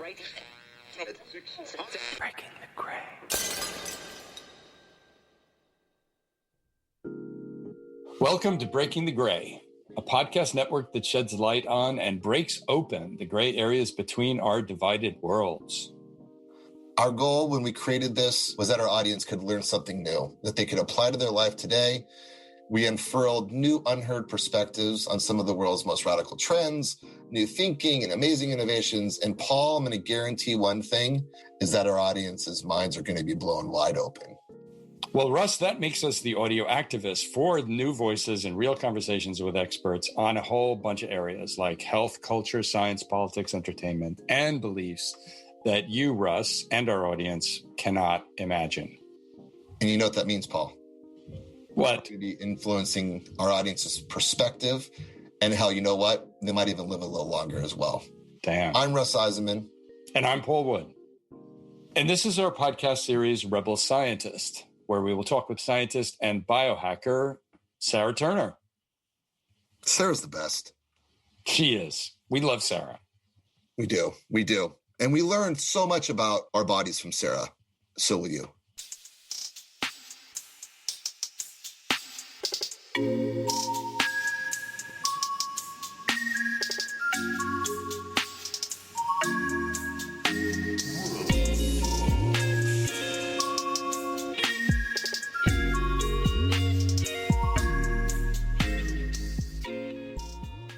Breaking the gray. Welcome to Breaking the Gray, a podcast network that sheds light on and breaks open the gray areas between our divided worlds. Our goal when we created this was that our audience could learn something new, that they could apply to their life today. We unfurled new, unheard perspectives on some of the world's most radical trends, new thinking, and amazing innovations. And Paul, I'm going to guarantee one thing, is that our audience's minds are going to be blown wide open. Well, Russ, that makes us the audio activists for new voices and real conversations with experts on a whole bunch of areas like health, culture, science, politics, entertainment, and beliefs that you, Russ, and our audience cannot imagine. And you know what that means, Paul? What? To be influencing our audience's perspective, and hell, you know what? They might even live a little longer as well. Damn. I'm Russ Eisenman. And I'm Paul Wood. And this is our podcast series, Rebel Scientist, where we will talk with scientist and biohacker Sarah Turner. Sarah's the best. She is. We love Sarah. We do. And we learned so much about our bodies from Sarah. So will you.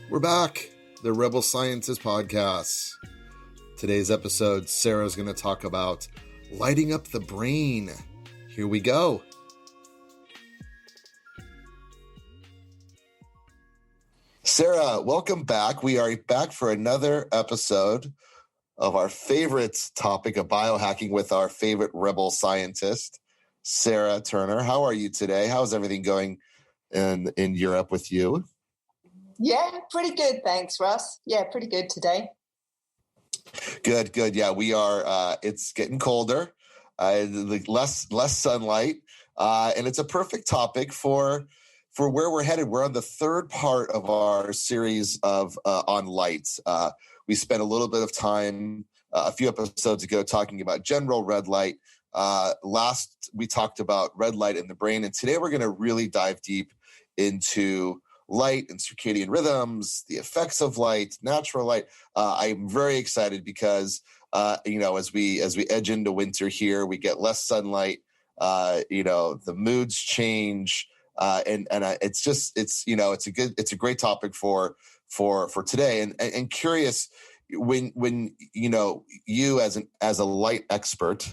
We're back, the Rebel Scientist Podcast. Today's episode, Sarah's going to talk about lighting up the brain. Here we go. Sarah, welcome back. We are back for another episode of our favorite topic of biohacking with our favorite rebel scientist, Sarah Turner. How are you today? How's everything going in Europe with you? Yeah, pretty good. Thanks, Russ. Yeah, pretty good today. Good. Yeah, we are. It's getting colder, less sunlight, and it's a perfect topic for where we're headed. We're on the third part of our series of on light. We spent a little bit of time a few episodes ago talking about general red light. Last we talked about red light in the brain, and today we're going to really dive deep into light and circadian rhythms, the effects of light, natural light. I'm very excited because as we edge into winter here, we get less sunlight. The moods change, and it's a great topic for today. And curious, when you as a light expert,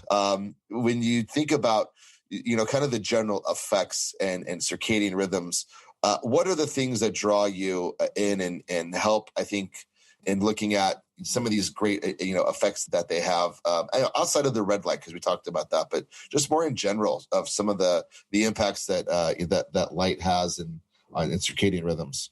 when you think about kind of the general effects and circadian rhythms. What are the things that draw you in and help, I think, in looking at some of these great, effects that they have outside of the red light, because we talked about that, but just more in general of some of the impacts that light has on circadian rhythms.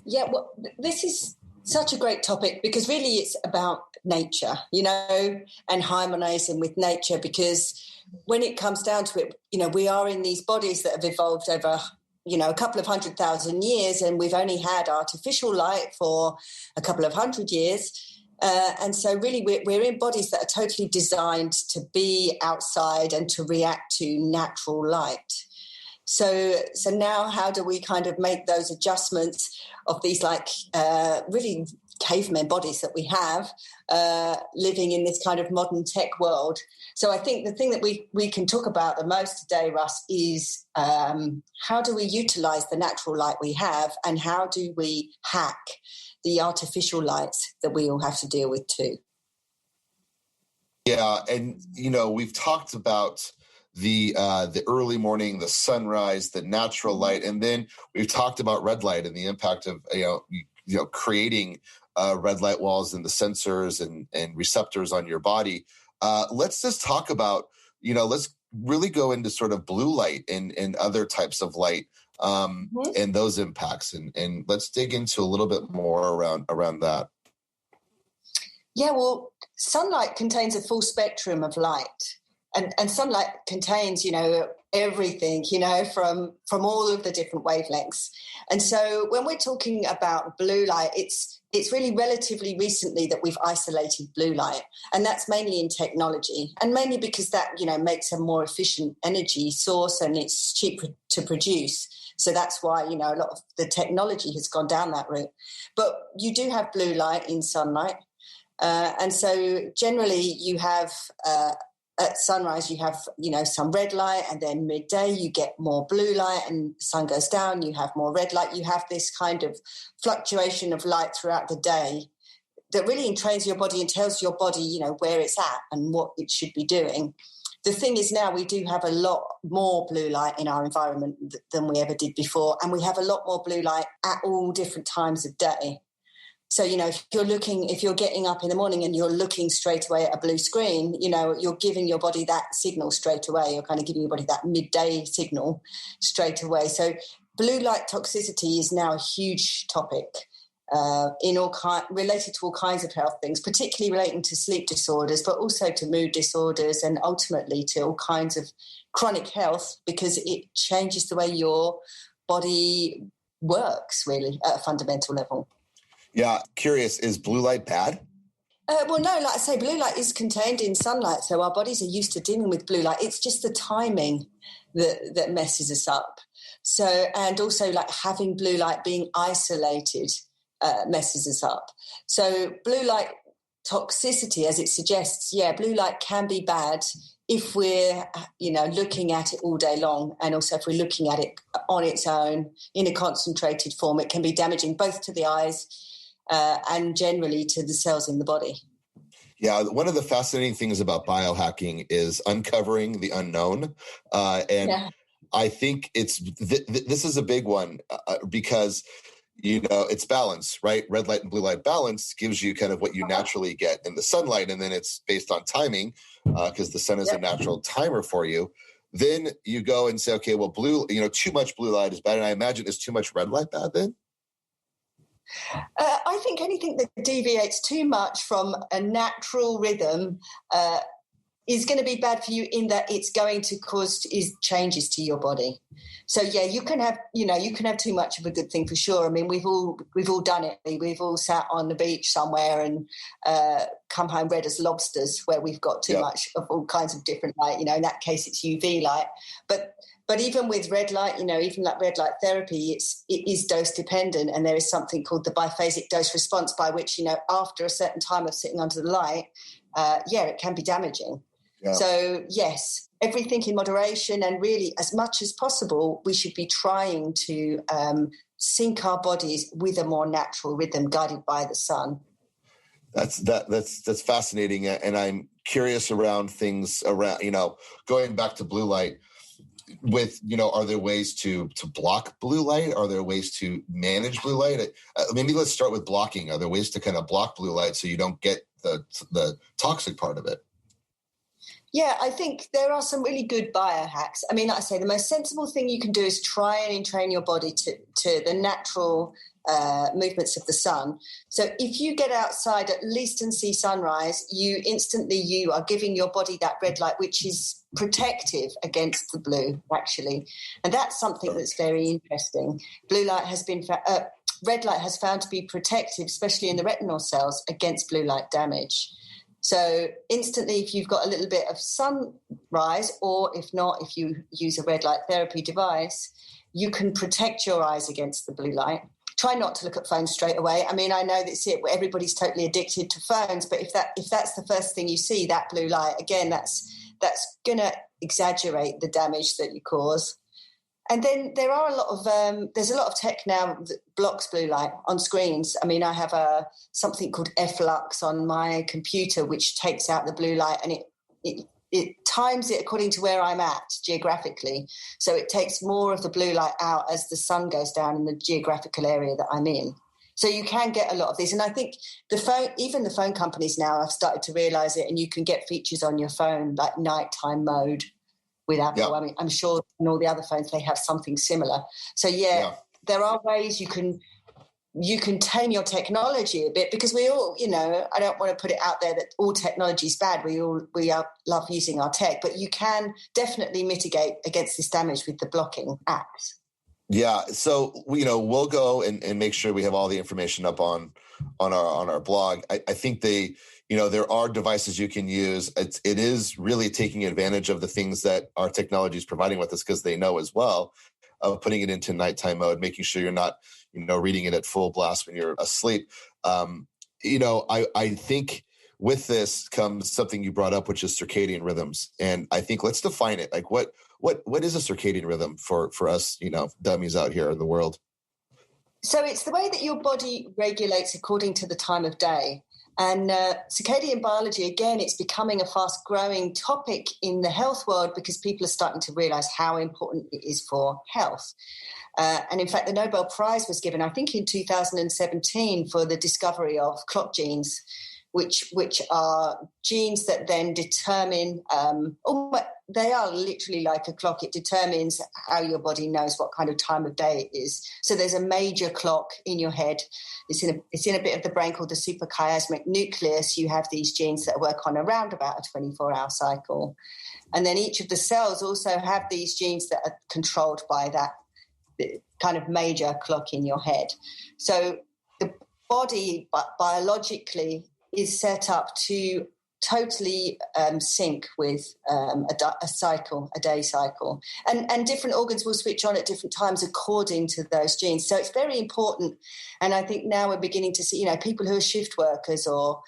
Yeah, well, this is such a great topic because really it's about nature, and harmonizing with nature, because when it comes down to it, we are in these bodies that have evolved over a couple of 100,000 years, and we've only had artificial light for a couple of 100 years. And so really we're in bodies that are totally designed to be outside and to react to natural light. So now how do we kind of make those adjustments of these really caveman bodies that we have living in this kind of modern tech world? So I think the thing that we can talk about the most today, Russ, is how do we utilize the natural light we have, and how do we hack the artificial lights that we all have to deal with too? Yeah, and we've talked about the early morning, the sunrise, the natural light, and then we've talked about red light and the impact of creating red light walls and the sensors and receptors on your body. Let's just talk about, let's really go into sort of blue light and other types of light and those impacts. And let's dig into a little bit more around that. Yeah, well, sunlight contains a full spectrum of light. And sunlight contains, everything, from all of the different wavelengths. And so when we're talking about blue light, it's it's really relatively recently that we've isolated blue light, and that's mainly in technology, and mainly because that, makes a more efficient energy source and it's cheaper to produce. So that's why, a lot of the technology has gone down that route. But you do have blue light in sunlight. And so generally you have, at sunrise, you have, some red light, and then midday you get more blue light, and the sun goes down, you have more red light. You have this kind of fluctuation of light throughout the day that really entrains your body and tells your body, where it's at and what it should be doing. The thing is now we do have a lot more blue light in our environment than we ever did before, and we have a lot more blue light at all different times of day. So, if you're getting up in the morning and you're looking straight away at a blue screen, you're giving your body that signal straight away. You're kind of giving your body that midday signal straight away. So blue light toxicity is now a huge topic related to all kinds of health things, particularly relating to sleep disorders, but also to mood disorders and ultimately to all kinds of chronic health, because it changes the way your body works really at a fundamental level. Yeah. Curious, is blue light bad? Well, no, like I say, blue light is contained in sunlight, so our bodies are used to dealing with blue light. It's just the timing that messes us up. So, and also like having blue light being isolated messes us up. So blue light toxicity, as it suggests, blue light can be bad if we're, looking at it all day long, and also if we're looking at it on its own in a concentrated form. It can be damaging both to the eyes and generally to the cells in the body. Yeah, one of the fascinating things about biohacking is uncovering the unknown. I think this is a big one because, it's balance, right? Red light and blue light balance gives you kind of what you naturally get in the sunlight, and then it's based on timing because the sun is a natural timer for you. Then you go and say, okay, well, too much blue light is bad. And I imagine, is too much red light bad then? I think anything that deviates too much from a natural rhythm is going to be bad for you, in that it's going to cause changes to your body. So you can have too much of a good thing for sure. I mean, we've all done it. We've all sat on the beach somewhere and come home red as lobsters, where we've got too much of all kinds of different light. In that case, it's UV light. But even with red light, even like red light therapy, it is dose dependent, and there is something called the biphasic dose response, by which, after a certain time of sitting under the light, it can be damaging. Yeah. So yes, everything in moderation, and really as much as possible, we should be trying to sync our bodies with a more natural rhythm guided by the sun. That's fascinating, and I'm curious around things around, going back to blue light. With, are there ways to block blue light? Are there ways to manage blue light? Maybe let's start with blocking. Are there ways to kind of block blue light so you don't get the toxic part of it? Yeah, I think there are some really good biohacks. I mean, like I say, the most sensible thing you can do is try and entrain your body to the natural movements of the sun. So if you get outside at least and see sunrise, you are giving your body that red light, which is protective against the blue, actually. And that's something that's very interesting. Red light has found to be protective, especially in the retinal cells, against blue light damage. So instantly, if you've got a little bit of sunrise, or if not, if you use a red light therapy device, you can protect your eyes against the blue light. Try not to look at phones straight away. I mean, I know that's it. Everybody's totally addicted to phones, but if that's the first thing you see, that blue light, again, that's going to exaggerate the damage that you cause. And then there's a lot of tech now that blocks blue light on screens. I mean, I have something called F-Lux on my computer, which takes out the blue light, and it times it according to where I'm at geographically. So it takes more of the blue light out as the sun goes down in the geographical area that I'm in. So you can get a lot of these. And I think even the phone companies now have started to realize it, and you can get features on your phone like nighttime mode with Apple. Yep. I mean, I'm sure in all the other phones they have something similar. So there are ways you can tame your technology a bit, because we all, I don't want to put it out there that all technology is bad. We love using our tech, but you can definitely mitigate against this damage with the blocking apps. Yeah. So, we'll go and make sure we have all the information up on our blog. I think there are devices you can use. It is really taking advantage of the things that our technology is providing with us, because they know as well, putting it into nighttime mode, making sure you're not, reading it at full blast when you're asleep. I think with this comes something you brought up, which is circadian rhythms. And I think let's define it. Like what is a circadian rhythm for us, dummies out here in the world? So it's the way that your body regulates according to the time of day. And circadian biology, again, it's becoming a fast-growing topic in the health world because people are starting to realize how important it is for health. And in fact, the Nobel Prize was given, I think, in 2017 for the discovery of clock genes, which are genes that then determine, they are literally like a clock. It determines how your body knows what kind of time of day it is. So there's a major clock in your head. It's in a bit of the brain called the suprachiasmatic nucleus. You have these genes that work on around about a 24-hour cycle. And then each of the cells also have these genes that are controlled by that kind of major clock in your head. So the body biologically is set up to totally sync with a day cycle. And different organs will switch on at different times according to those genes. So it's very important. And I think now we're beginning to see, people who are shift workers or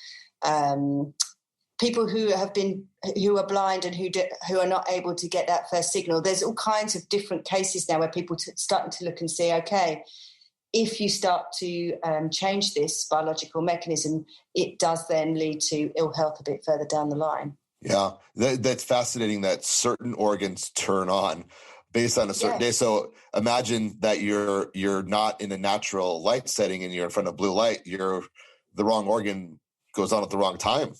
people who are blind and who are not able to get that first signal. There's all kinds of different cases now where people starting to look and see, okay, if you start to change this biological mechanism, it does then lead to ill health a bit further down the line. Yeah, that's fascinating that certain organs turn on based on a certain day. So imagine that you're not in a natural light setting and you're in front of blue light. The wrong organ goes on at the wrong time.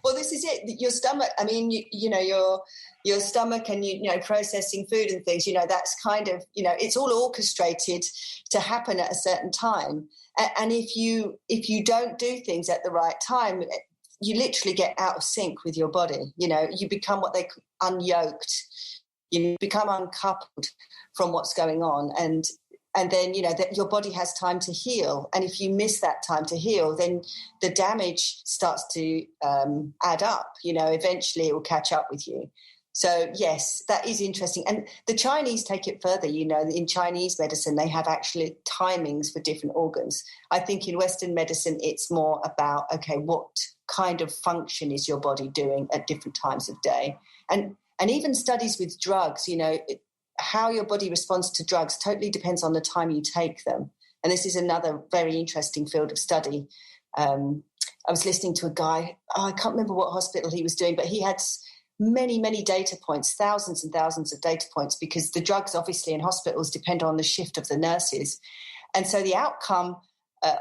Well, this is it. Your stomach, I mean, your stomach and, processing food and things, that's kind of, it's all orchestrated to happen at a certain time. And if you don't do things at the right time, you literally get out of sync with your body. You become what they call unyoked. You become uncoupled from what's going on. And then, that your body has time to heal. And if you miss that time to heal, then the damage starts to add up. Eventually it will catch up with you. So, yes, that is interesting. And the Chinese take it further. In Chinese medicine, they have actually timings for different organs. I think in Western medicine, it's more about, okay, what kind of function is your body doing at different times of day? And even studies with drugs, how your body responds to drugs totally depends on the time you take them. And this is another very interesting field of study. I was listening to a guy, I can't remember what hospital he was doing, but he had many, many data points, thousands and thousands of data points, because the drugs obviously in hospitals depend on the shift of the nurses. And so the outcome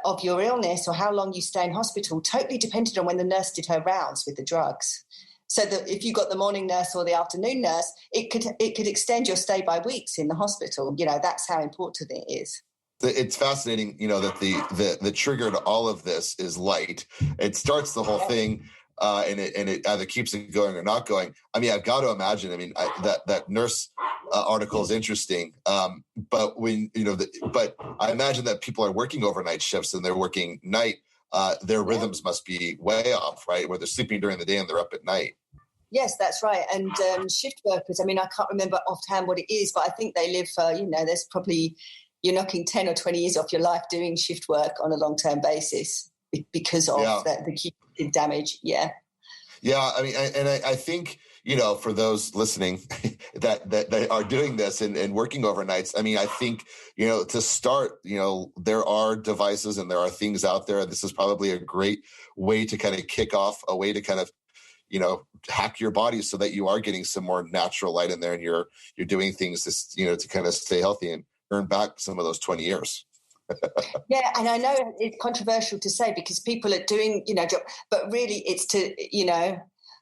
of your illness or how long you stay in hospital totally depended on when the nurse did her rounds with the drugs. So that if you got the morning nurse or the afternoon nurse, it could extend your stay by weeks in the hospital. That's how important it is. It's fascinating, that the trigger to all of this is light. It starts the whole thing, and it either keeps it going or not going. I mean, I've got to imagine. I mean, that nurse article is interesting, but when but I imagine that people are working overnight shifts and they're working night. Their rhythms must be way off, right? Where they're sleeping during the day and they're up at night. Yes, that's right. And shift workers, I mean, I can't remember offhand what it is, but I think they live for, there's probably, you're knocking 10 or 20 years off your life doing shift work on a long-term basis because of the cumulative damage. Yeah. Yeah. I mean, I think, for those listening that are doing this and working overnights, I mean, I think, to start, there are devices and there are things out there. This is probably a great way to kind of kick off, a way to kind of, hack your body so that you are getting some more natural light in there and you're doing things to kind of stay healthy and earn back some of those 20 years. Yeah. And I know it's controversial to say because people are doing, but really it's to,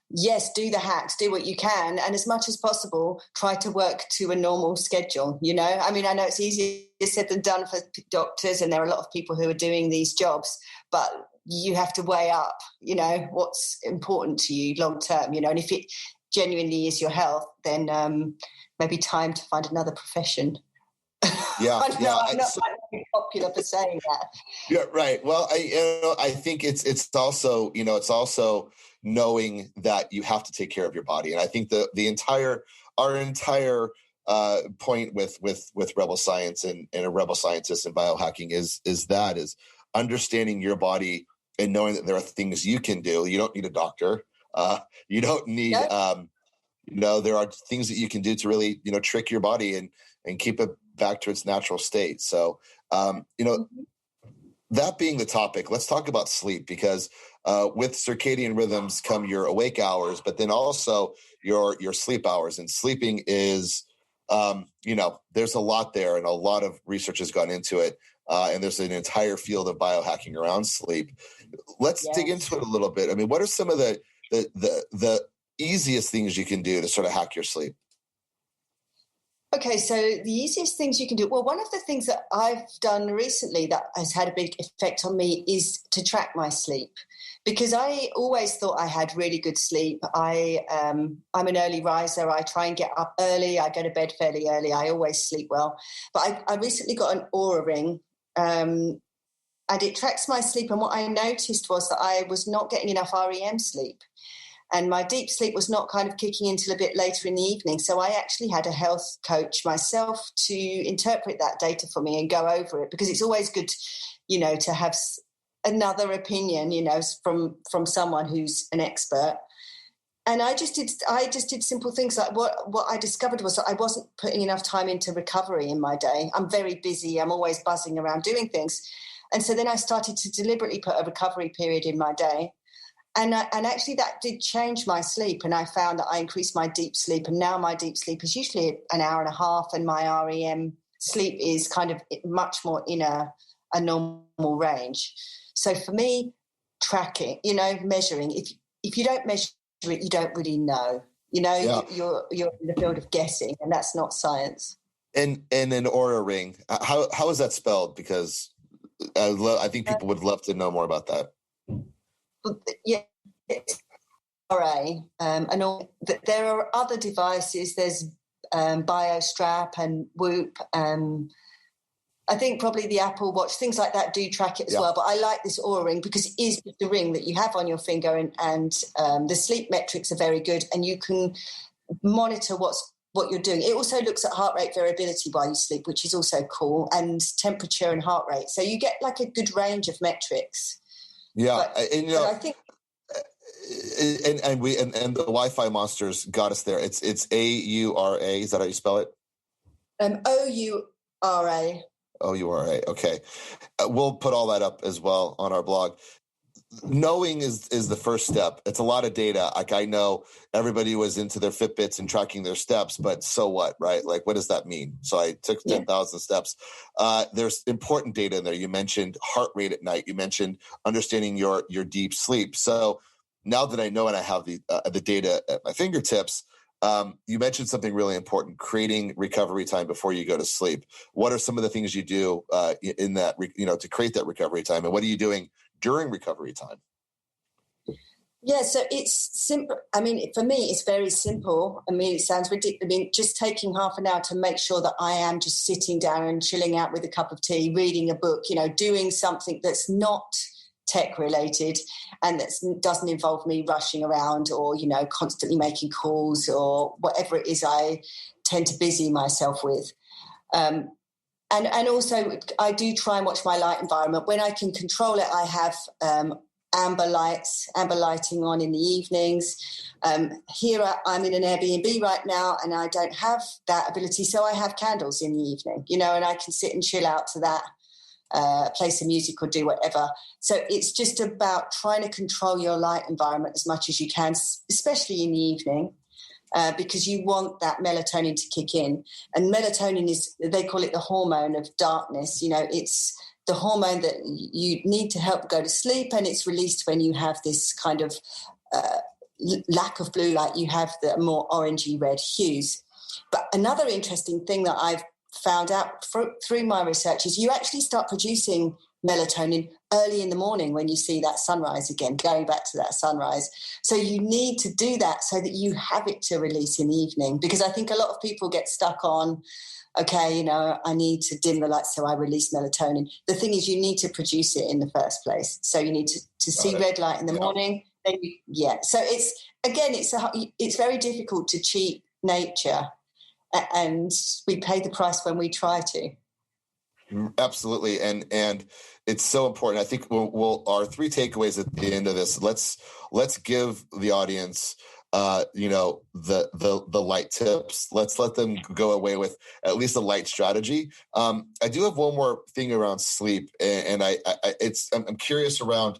yes, do the hacks, do what you can. And as much as possible, try to work to a normal schedule, I mean, I know it's easier said than done for doctors and there are a lot of people who are doing these jobs, but you have to weigh up, what's important to you long term, and if it genuinely is your health, then maybe time to find another profession. Yeah, I know, I'm not very popular for saying that. Yeah, right. Well, I think it's also knowing that you have to take care of your body, and I think our entire point with Rebel Science and a Rebel Scientist and biohacking is understanding your body and knowing that there are things you can do. You don't need a doctor. You don't need. There are things that you can do to really trick your body and keep it back to its natural state. So, that being the topic, let's talk about sleep, because with circadian rhythms come your awake hours, but then also your sleep hours. And sleeping is, there's a lot there, and a lot of research has gone into it. And there's an entire field of biohacking around sleep. Let's dig into it a little bit. I mean, what are some of the easiest things you can do to sort of hack your sleep? Okay, so the easiest things you can do. Well, one of the things that I've done recently that has had a big effect on me is to track my sleep, because I always thought I had really good sleep. I'm an early riser. I try and get up early. I go to bed fairly early. I always sleep well. But I recently got an Oura Ring, and it tracks my sleep. And what I noticed was that I was not getting enough REM sleep. And my deep sleep was not kind of kicking in until a bit later in the evening. So I actually had a health coach myself to interpret that data for me and go over it, because it's always good, to have another opinion, from someone who's an expert. And I just did simple things. Like what I discovered was that I wasn't putting enough time into recovery in my day. I'm very busy. I'm always buzzing around doing things. And so then I started to deliberately put a recovery period in my day. And actually that did change my sleep. And I found that I increased my deep sleep. And now my deep sleep is usually an hour and a half. And my REM sleep is kind of much more in a normal range. So for me, tracking, measuring, if you don't measure it, you don't really know. You're in the field of guessing, and that's not science. And an Oura Ring, how is that spelled? Because I think people would love to know more about that. Yeah, it's RA. And there are other devices. There's BioStrap and Whoop. I think probably the Apple Watch, things like that do track it as well. But I like this Oura Ring because it is the ring that you have on your finger, and the sleep metrics are very good, and you can monitor what you're doing. It also looks at heart rate variability while you sleep, which is also cool, and temperature and heart rate. So you get like a good range of metrics. Yeah, but I think, and the Wi-Fi monsters got us there. It's AURA. Is that how you spell it? OURA. OURA. Okay, we'll put all that up as well on our blog. Knowing is the first step. It's a lot of data. Like, I know everybody was into their Fitbits and tracking their steps, but so what, right? Like, what does that mean? So I took 10,000 steps. There's important data in there. You mentioned heart rate at night. You mentioned understanding your deep sleep. So now that I know and I have the data at my fingertips, you mentioned something really important: creating recovery time before you go to sleep. What are some of the things you do in that, to create that recovery time, and what are you doing during recovery time? Yeah, so it's simple. I mean, for me, it's very simple. I mean, it sounds ridiculous. I mean, just taking half an hour to make sure that I am just sitting down and chilling out with a cup of tea, reading a book, doing something that's not tech related and that doesn't involve me rushing around or, constantly making calls or whatever it is I tend to busy myself with. And also, I do try and watch my light environment. When I can control it, I have amber lighting on in the evenings. Here I'm in an Airbnb right now, and I don't have that ability, so I have candles in the evening, and I can sit and chill out to that, play some music or do whatever. So it's just about trying to control your light environment as much as you can, especially in the evening. Because you want that melatonin to kick in. And melatonin they call it the hormone of darkness. It's the hormone that you need to help go to sleep, and it's released when you have this kind of lack of blue light. You have the more orangey red hues. But another interesting thing that I've found out through my research is you actually start producing melatonin early in the morning when you see that sunrise again, going back to that sunrise. So you need to do that so that you have it to release in the evening, because I think a lot of people get stuck on, okay, I need to dim the lights so I release melatonin. The thing is, you need to produce it in the first place. So you need to see red light in the morning. Then So it's very difficult to cheat nature, and we pay the price when we try to. Absolutely, and it's so important. I think our 3 takeaways at the end of this. Let's give the audience, the light tips. Let's let them go away with at least a light strategy. I do have one more thing around sleep, and I'm curious around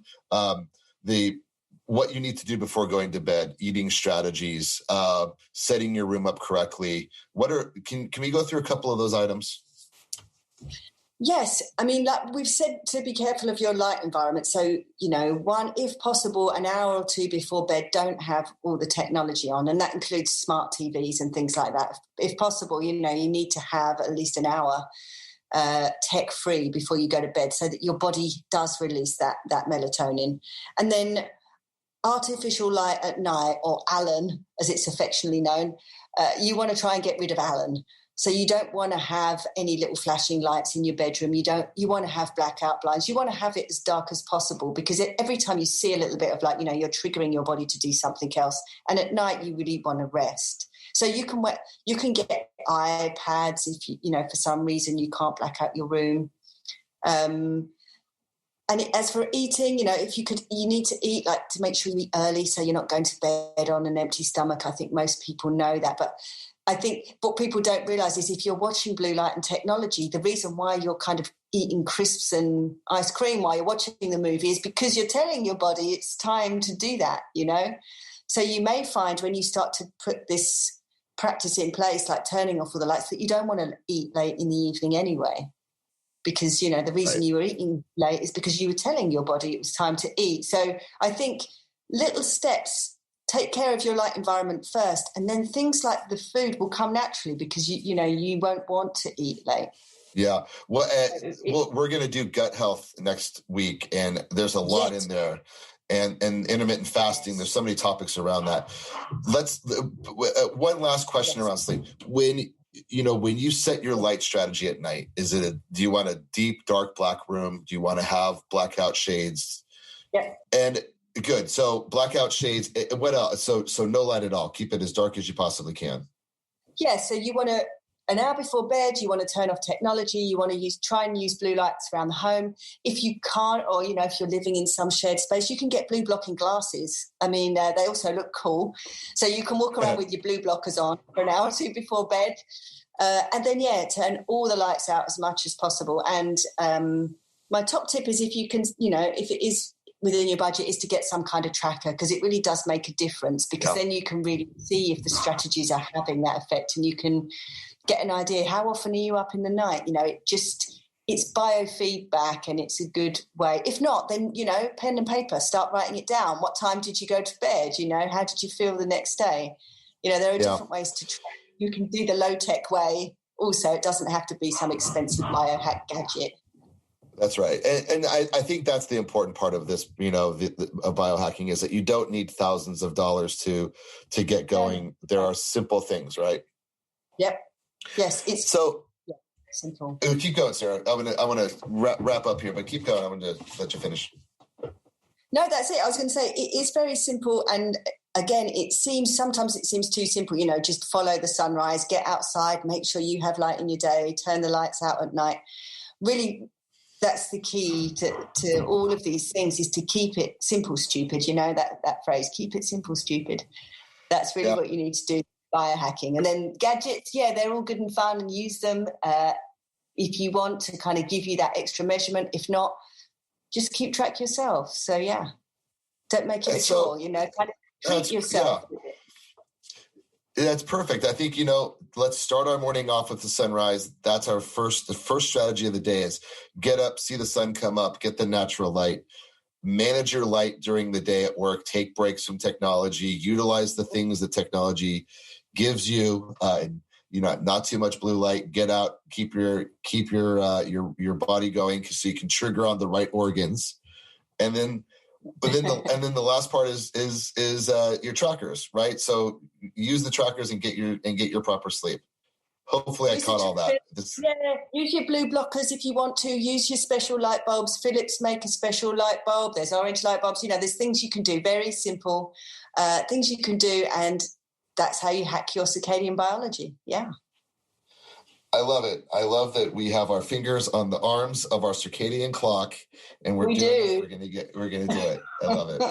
what you need to do before going to bed, eating strategies, setting your room up correctly. Can we go through a couple of those items? Yes. I mean, like we've said, to be careful of your light environment. So, one, if possible, an hour or 2 before bed, don't have all the technology on. And that includes smart TVs and things like that. If possible, you need to have at least an hour tech-free before you go to bed so that your body does release that melatonin. And then artificial light at night, or ALAN, as it's affectionately known, you want to try and get rid of ALAN. So you don't want to have any little flashing lights in your bedroom. You want to have blackout blinds. You want to have it as dark as possible, because every time you see a little bit of light, you're triggering your body to do something else. And at night, you really want to rest. So you can get iPads if for some reason you can't black out your room. And as for eating, you need to eat, like, to make sure you eat early so you're not going to bed on an empty stomach. I think most people know that, but I think what people don't realise is if you're watching blue light and technology, the reason why you're kind of eating crisps and ice cream while you're watching the movie is because you're telling your body it's time to do that, So you may find when you start to put this practice in place, like turning off all the lights, that you don't want to eat late in the evening anyway, because, the reason you were eating late is because you were telling your body it was time to eat. So I think little steps. Take care of your light environment first, and then things like the food will come naturally, because you won't want to eat late. Yeah. Well, we're going to do gut health next week, and there's a lot in there, and intermittent fasting. There's so many topics around that. One last question around sleep. When you set your light strategy at night, do you want a deep, dark black room? Do you want to have blackout shades? Yeah. And good. So blackout shades. What else? So no light at all. Keep it as dark as you possibly can. Yeah. So you want to, an hour before bed, you want to turn off technology. You want to try and use blue lights around the home. If you can't, or if you're living in some shared space, you can get blue blocking glasses. I mean, they also look cool. So you can walk around with your blue blockers on for an hour or 2 before bed, and then turn all the lights out as much as possible. And my top tip is, if you can, if it is within your budget, is to get some kind of tracker, because it really does make a difference, because then you can really see if the strategies are having that effect, and you can get an idea, how often are you up in the night? It's biofeedback, and it's a good way. If not, then, pen and paper, start writing it down. What time did you go to bed? How did you feel the next day? There are different ways to track. You can do the low-tech way also. It doesn't have to be some expensive biohack gadget. That's right. And I think that's the important part of this, of biohacking, is that you don't need thousands of dollars to get going. There are simple things, right? Yep. Yes. It's so simple. Keep going, Sarah. I want to wrap up here, but keep going. I want to let you finish. No, that's it. I was going to say it is very simple. And again, sometimes it seems too simple, just follow the sunrise, get outside, make sure you have light in your day, turn the lights out at night. Really, that's the key to all of these things, is to keep it simple, stupid. That phrase, keep it simple, stupid. That's really what you need to do, biohacking. And then gadgets, they're all good and fun, and use them if you want to kind of give you that extra measurement. If not, just keep track yourself. So, don't make it a chore, kind of treat yourself. Yeah. That's perfect. I think, let's start our morning off with the sunrise. That's the first strategy of the day is get up, see the sun come up, get the natural light, manage your light during the day at work, take breaks from technology, utilize the things that technology gives you. not too much blue light. Get out, keep your body going, so you can trigger on the right organs, and then the last part is your trackers, right? So use the trackers and get your proper sleep. Hopefully, I caught all that. Use your blue blockers if you want to. Use your special light bulbs. Philips make a special light bulb. There's orange light bulbs. There's things you can do, very simple things you can do, and that's how you hack your circadian biology. Yeah. I love it. I love that we have our fingers on the arms of our circadian clock, and we're gonna do it. I love it.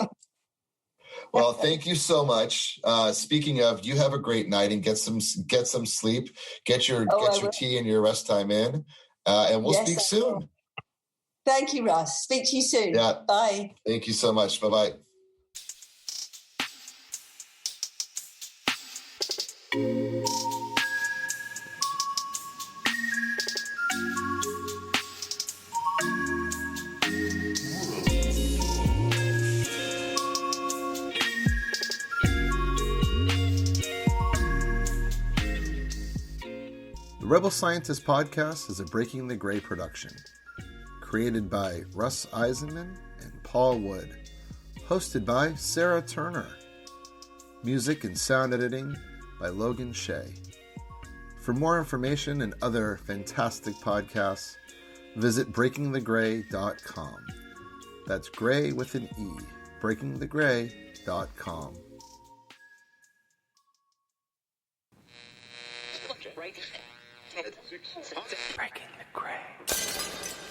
Well, thank you so much. Speaking of, you have a great night and get some sleep. Get your tea and your rest time in, and we'll speak soon. Thank you, Russ. Speak to you soon. Yeah. Bye. Thank you so much. Bye-bye. The Rebel Scientist Podcast is a Breaking the Gray production, created by Russ Eisenman and Paul Wood, hosted by Sarah Turner, music and sound editing by Logan Shea. For more information and other fantastic podcasts, visit breakingthegray.com. That's gray with an E, breakingthegray.com. Breaking the Gray.